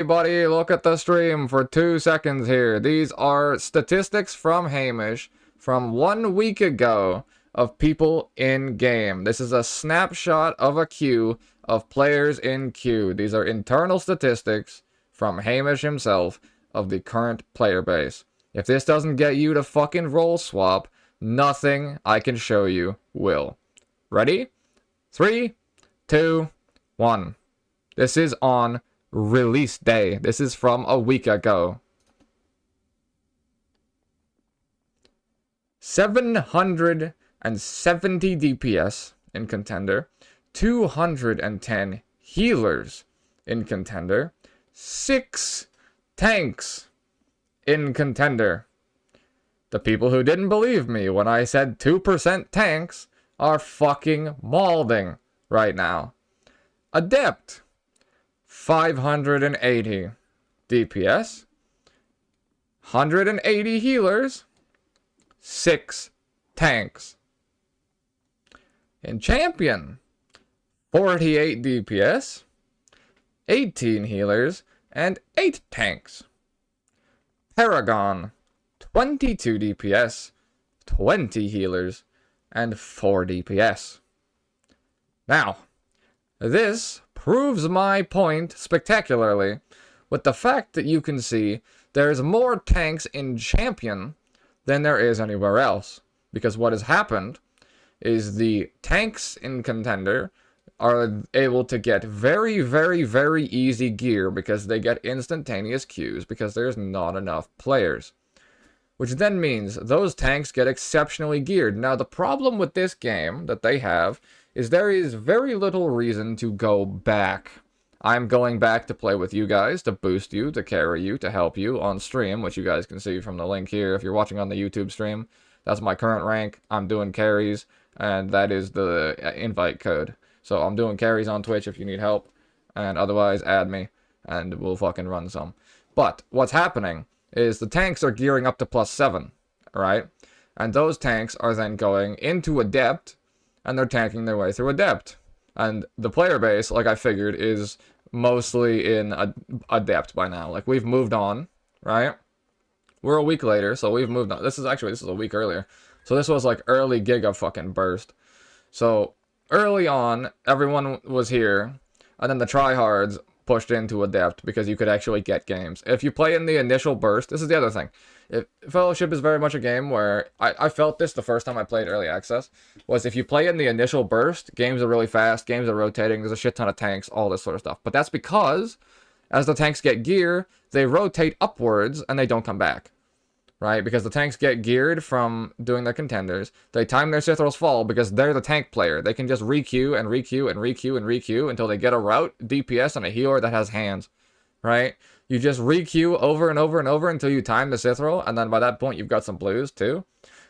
Everybody, look at the stream for 2 seconds here. These are statistics from Hamish from 1 week ago of people in game. This is a snapshot of a queue of players in queue. These are internal statistics from Hamish himself of the current player base. If this doesn't get you to fucking roll swap, nothing I can show you will. Ready? 3, 2, 1. This is on release day. This is from a week ago. 770 DPS in contender, 210 healers in contender, 6 tanks in contender. The people who didn't believe me when I said 2% tanks are fucking mauling right now. Adept, 580 DPS, 180 healers, 6 tanks. In champion, 48 DPS, 18 healers, and 8 tanks. Paragon, 22 DPS, 20 healers, and 4 DPS. Now, this proves my point spectacularly with the fact that you can see there's more tanks in champion than there is anywhere else. Because what has happened is the tanks in contender are able to get very, very, very easy gear because they get instantaneous queues because there's not enough players. Which then means those tanks get exceptionally geared. Now, the problem with this game that they have is there is very little reason to go back. I'm going back to play with you guys, to boost you, to carry you, to help you on stream, which you guys can see from the link here if you're watching on the YouTube stream. That's my current rank. I'm doing carries, and that is the invite code. So I'm doing carries on Twitch if you need help, and otherwise add me, and we'll fucking run some. But what's happening is the tanks are gearing up to +7, right? And those tanks are then going into Adept, and they're tanking their way through Adept. And the player base, like I figured, is mostly in Adept by now. Like, we've moved on, right? We're a week later, so we've moved on. This is a week earlier. So this was like early Giga fucking burst. So early on, everyone was here, and then the tryhards pushed into Adept because you could actually get games. If you play in the initial burst, this is the other thing. Fellowship is very much a game where I felt this the first time I played Early Access, was if you play in the initial burst, games are really fast, games are rotating, there's a shit ton of tanks, all this sort of stuff. But that's because as the tanks get gear, they rotate upwards and they don't come back. Right? Because the tanks get geared from doing their contenders. They time their Sithral's fall because they're the tank player. They can just re-queue and re-queue and re-queue and re-queue until they get a route, DPS, and a healer that has hands. Right? You just re-queue over and over and over until you time the Sithral, and then by that point you've got some blues too.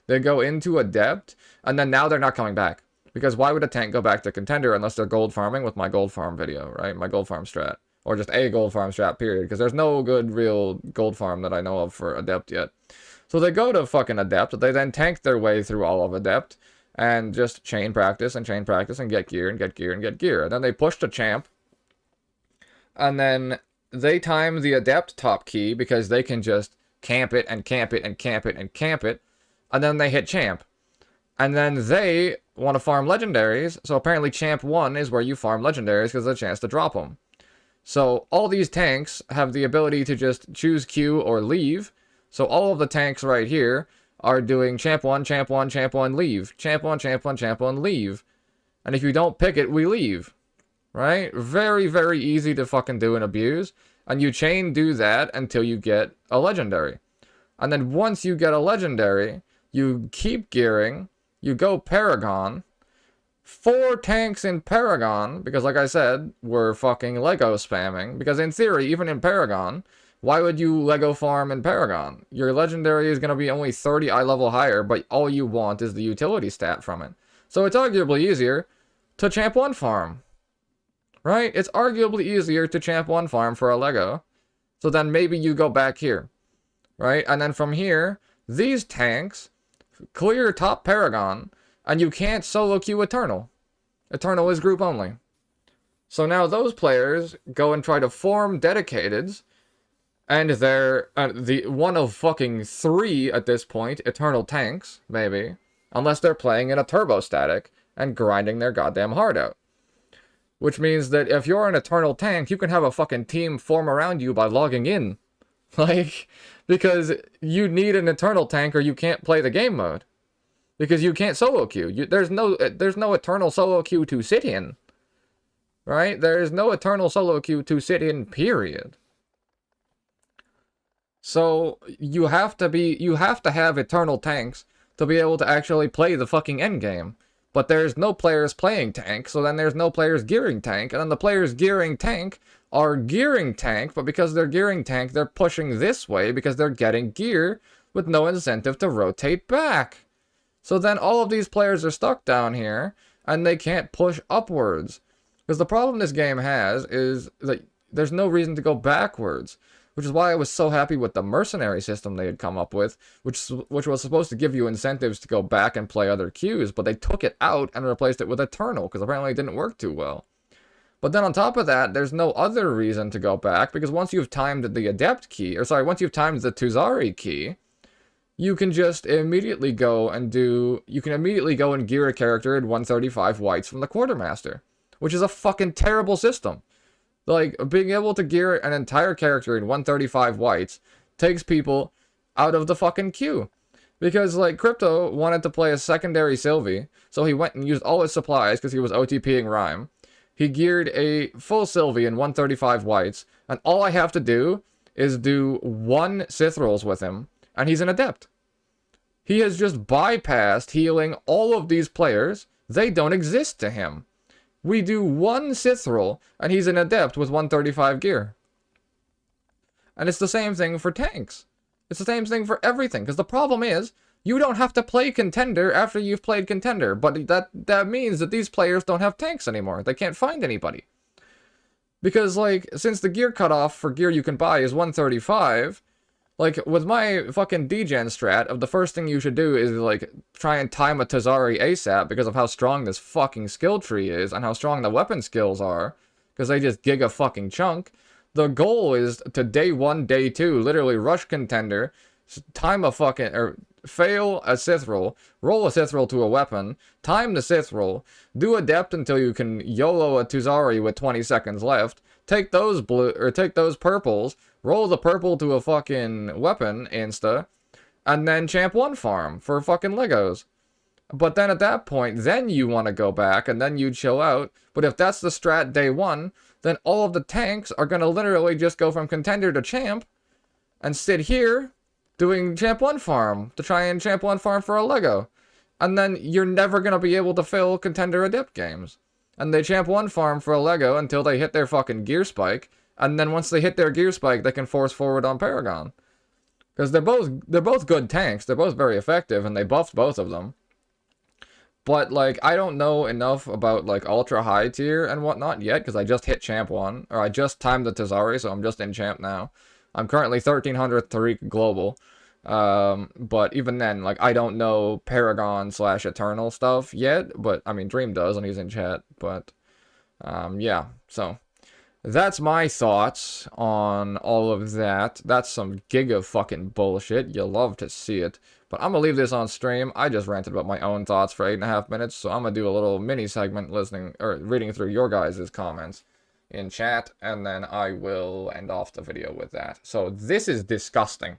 They go into Adept, and then now they're not coming back. Because why would a tank go back to contender unless they're gold farming with my gold farm video, right? My gold farm strat. Or just a gold farm strat, period. Because there's no good real gold farm that I know of for Adept yet. So they go to fucking Adept, they then tank their way through all of Adept, and just chain practice, and get gear, and get gear, and get gear. And then they push to Champ, and then they time the Adept top key, because they can just camp it, and camp it, and camp it, and camp it, and then they hit Champ. And then they want to farm Legendaries, so apparently Champ 1 is where you farm Legendaries, because there's a chance to drop them. So all these tanks have the ability to just choose Q or leave. So all of the tanks right here are doing Champ 1, Champ 1, Champ 1, leave. Champ 1, Champ 1, Champ 1, leave. And if you don't pick it, we leave. Right? Very, very easy to fucking do and abuse. And you chain do that until you get a Legendary. And then once you get a Legendary, you keep gearing, you go Paragon. 4 tanks in Paragon, because like I said, we're fucking Lego spamming. Because in theory, even in Paragon, why would you Lego farm in Paragon? Your Legendary is going to be only 30 eye level higher, but all you want is the utility stat from it. So it's arguably easier to Champ 1 farm. Right? It's arguably easier to Champ 1 farm for a Lego. So then maybe you go back here. Right? And then from here, these tanks clear top Paragon, and you can't solo queue Eternal. Eternal is group only. So now those players go and try to form dedicateds, and they're the one of fucking 3 at this point, eternal tanks, maybe, unless they're playing in a turbo static and grinding their goddamn heart out. Which means that if you're an eternal tank, you can have a fucking team form around you by logging in. Like, because you need an eternal tank or you can't play the game mode. Because you can't solo queue. There's no eternal solo queue to sit in. Right? There is no eternal solo queue to sit in, period. So you have to have eternal tanks to be able to actually play the fucking endgame. But there's no players playing tank, so then there's no players gearing tank, and then the players gearing tank are gearing tank, but because they're gearing tank, they're pushing this way because they're getting gear with no incentive to rotate back. So then all of these players are stuck down here, and they can't push upwards. Because the problem this game has is that there's no reason to go backwards. Which is why I was so happy with the mercenary system they had come up with, which was supposed to give you incentives to go back and play other queues, but they took it out and replaced it with Eternal, because apparently it didn't work too well. But then on top of that, there's no other reason to go back, because once you've timed the Adept key, once you've timed the Tuzari key, you can just immediately go and gear a character at 135 whites from the Quartermaster, which is a fucking terrible system. Like, being able to gear an entire character in 135 whites takes people out of the fucking queue. Because, like, Crypto wanted to play a secondary Sylvie, so he went and used all his supplies because he was OTPing Rhyme. He geared a full Sylvie in 135 whites, and all I have to do is do 1 Sith rolls with him, and he's an Adept. He has just bypassed healing all of these players. They don't exist to him. We do 1 Sith roll, and he's an Adept with 135 gear. And it's the same thing for tanks. It's the same thing for everything, because the problem is, you don't have to play Contender after you've played Contender, but that means that these players don't have tanks anymore. They can't find anybody. Because, like, since the gear cutoff for gear you can buy is 135, like, with my fucking degen strat of the first thing you should do is, like, try and time a Tuzari ASAP because of how strong this fucking skill tree is and how strong the weapon skills are, because they just gig a fucking chunk. The goal is to day 1, day 2, literally rush Contender, time a fucking, or fail a Sith roll a Sith roll to a weapon, time the Sith roll, do Adept until you can YOLO a Tuzari with 20 seconds left, take those purples, roll the purple to a fucking weapon insta, and then champ 1 farm for fucking Legos. But then at that point, then you want to go back, and then you chill out. But if that's the strat day 1, then all of the tanks are going to literally just go from Contender to champ, and sit here, doing champ 1 farm, to try and champ 1 farm for a Lego. And then you're never going to be able to fill Contender Adept games. And they champ 1 farm for a Lego until they hit their fucking gear spike, and then once they hit their gear spike, they can force forward on Paragon. Because they're both good tanks, they're both very effective, and they buffed both of them. But, like, I don't know enough about, like, ultra high tier and whatnot yet, because I just hit champ 1, or I just timed the Tuzari, so I'm just in champ now. I'm currently 1300 Tariq global. But even then, like, I don't know Paragon / Eternal stuff yet, but, I mean, Dream does, and he's in chat, but, yeah, so, that's my thoughts on all of that. That's some giga fucking bullshit. You love to see it. But I'm gonna leave this on stream. I just ranted about my own thoughts for 8.5 minutes, so I'm gonna do a little mini segment reading through your guys' comments in chat, and then I will end off the video with that. So this is disgusting.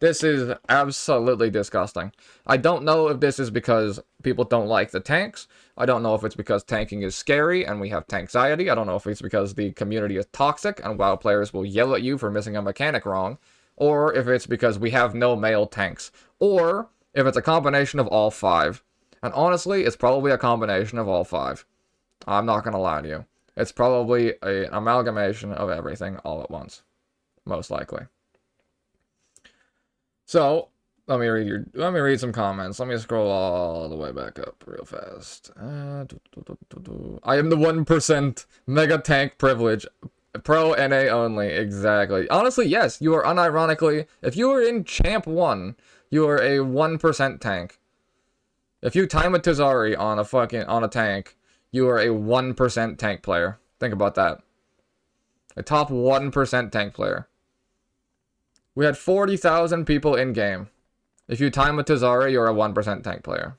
This is absolutely disgusting. I don't know if this is because people don't like the tanks. I don't know if it's because tanking is scary and we have tankxiety. I don't know if it's because the community is toxic and WoW players will yell at you for missing a mechanic wrong. Or if it's because we have no male tanks. Or if it's a combination of all 5. And honestly, it's probably a combination of all 5. I'm not going to lie to you. It's probably an amalgamation of everything all at once. Most likely. So, let me read some comments. Let me scroll all the way back up real fast. I am the 1% mega tank privilege. Pro NA only, exactly. Honestly, yes, you are unironically, if you are in champ 1, you are a 1% tank. If you time a Tuzari on a tank, you are a 1% tank player. Think about that. A top 1% tank player. We had 40,000 people in-game. If you time with Tazari, you're a 1% tank player.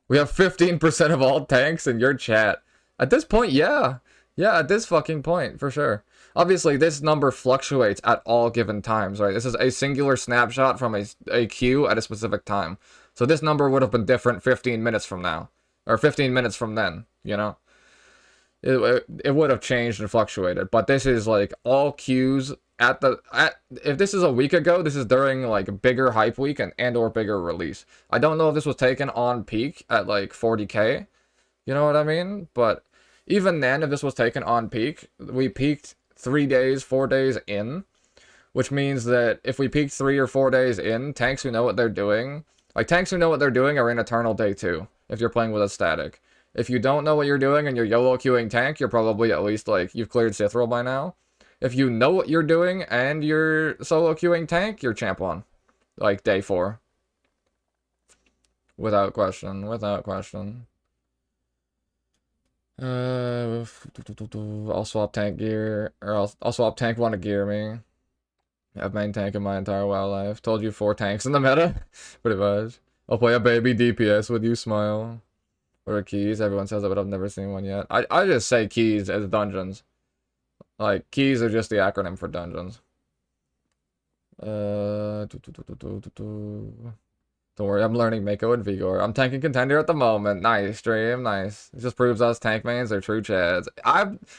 We have 15% of all tanks in your chat. At this point, yeah. Yeah, at this fucking point, for sure. Obviously, this number fluctuates at all given times, right? This is a singular snapshot from a queue at a specific time. So this number would have been different 15 minutes from now. Or 15 minutes from then, you know? It would have changed and fluctuated. But this is like all queues if this is a week ago, this is during like bigger hype week and or bigger release. I don't know if this was taken on peak at like 40k. You know what I mean? But even then, if this was taken on peak, we peaked 3 days, 4 days in, which means that if we peaked 3 or 4 days in, tanks who know what they're doing, like tanks who know what they're doing are in Eternal Day 2, if you're playing with a static. If you don't know what you're doing and you're YOLO queuing tank, you're probably at least like, you've cleared Sithril by now. If you know what you're doing and you're solo queuing tank, you're champ 1. Like day 4. Without question, without question. I'll swap tank gear, or I'll swap tank 1 to gear me. I've main tank in my entire WoW life. Told you 4 tanks in the meta. Pretty much. I'll play a baby DPS with you, smile. Or keys, everyone says that, but I've never seen one yet. I just say keys as dungeons. Like, keys are just the acronym for dungeons. Don't worry, I'm learning Mako and Vigor. I'm tanking contender at the moment. Nice, stream, nice. It just proves us tank mains are true chads.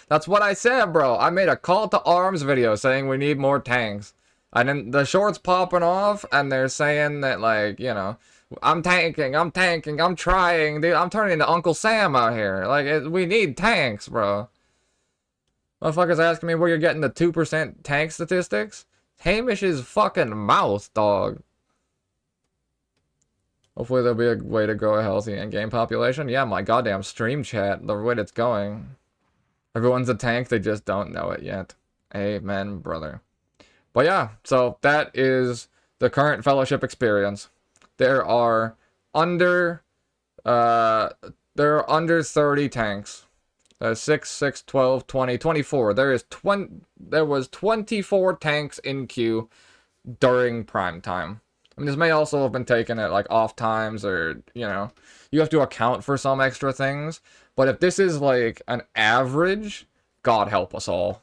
That's what I said, bro. I made a call to arms video saying we need more tanks. And then the shorts popping off, and they're saying that, like, you know, I'm tanking, I'm trying, dude. I'm turning into Uncle Sam out here. Like, we need tanks, bro. Motherfuckers asking me where you're getting the 2% tank statistics? Hamish's fucking mouth, dog. Hopefully there'll be a way to grow a healthy in-game population. Yeah, my goddamn stream chat, the way it's going. Everyone's a tank, they just don't know it yet. Amen, brother. But yeah, so that is the current fellowship experience. There are under 30 tanks. 6, 12, 20, 24. There was 24 tanks in queue during prime time. I mean, this may also have been taken at, like, off times or, you know, you have to account for some extra things. But if this is, like, an average, God help us all.